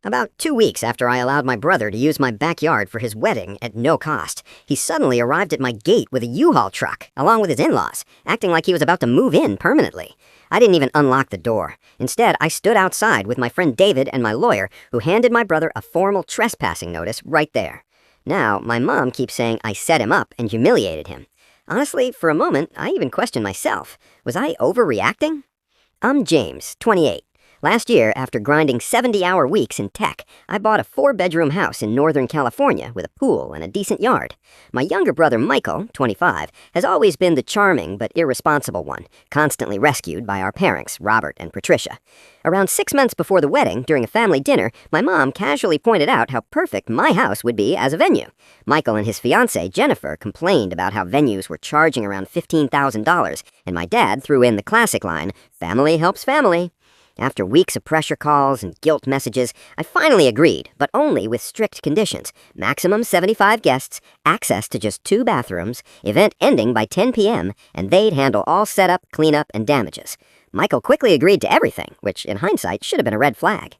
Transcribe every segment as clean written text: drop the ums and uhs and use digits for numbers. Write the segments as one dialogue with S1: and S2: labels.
S1: About 2 weeks after I allowed my brother to use my backyard for his wedding at no cost, he suddenly arrived at my gate with a U-Haul truck, along with his in-laws, acting like he was about to move in permanently. I didn't even unlock the door. Instead, I stood outside with my friend David and my lawyer, who handed my brother a formal trespassing notice right there. Now, my mom keeps saying I set him up and humiliated him. Honestly, for a moment, I even questioned myself. Was I overreacting? I'm James, 28. Last year, after grinding 70-hour weeks in tech, I bought a 4-bedroom house in Northern California with a pool and a decent yard. My younger brother, Michael, 25, has always been the charming but irresponsible one, constantly rescued by our parents, Robert and Patricia. Around 6 months before the wedding, during a family dinner, my mom casually pointed out how perfect my house would be as a venue. Michael and his fiancée, Jennifer, complained about how venues were charging around $15,000, and my dad threw in the classic line, "Family helps family." After weeks of pressure calls and guilt messages, I finally agreed, but only with strict conditions. Maximum 75 guests, access to just 2 bathrooms, event ending by 10 p.m., and they'd handle all setup, cleanup, and damages. Michael quickly agreed to everything, which in hindsight should have been a red flag.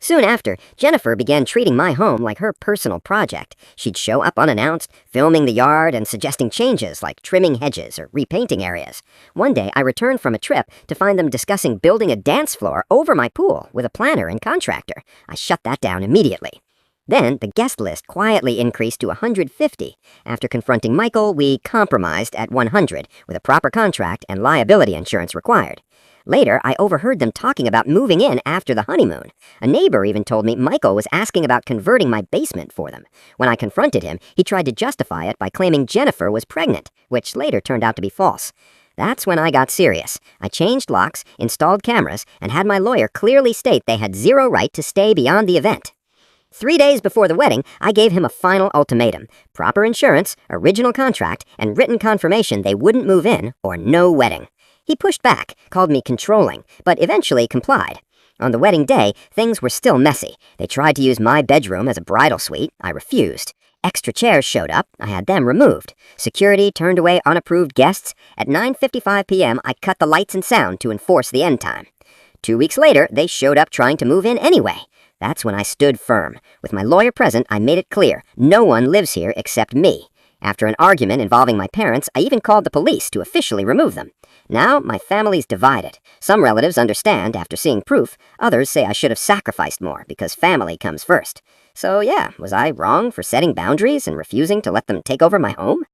S1: Soon after, Jennifer began treating my home like her personal project. She'd show up unannounced, filming the yard and suggesting changes like trimming hedges or repainting areas. One day, I returned from a trip to find them discussing building a dance floor over my pool with a planner and contractor. I shut that down immediately. Then, the guest list quietly increased to 150. After confronting Michael, we compromised at 100, with a proper contract and liability insurance required. Later, I overheard them talking about moving in after the honeymoon. A neighbor even told me Michael was asking about converting my basement for them. When I confronted him, he tried to justify it by claiming Jennifer was pregnant, which later turned out to be false. That's when I got serious. I changed locks, installed cameras, and had my lawyer clearly state they had zero right to stay beyond the event. 3 days before the wedding, I gave him a final ultimatum: proper insurance, original contract, and written confirmation they wouldn't move in, or no wedding. He pushed back, called me controlling, but eventually complied. On the wedding day, things were still messy. They tried to use my bedroom as a bridal suite. I refused. Extra chairs showed up. I had them removed. Security turned away unapproved guests. At 9:55 p.m., I cut the lights and sound to enforce the end time. 2 weeks later, they showed up trying to move in anyway. That's when I stood firm. With my lawyer present, I made it clear, no one lives here except me. After an argument involving my parents, I even called the police to officially remove them. Now, my family's divided. Some relatives understand after seeing proof. Others say I should have sacrificed more because family comes first. So yeah, was I wrong for setting boundaries and refusing to let them take over my home?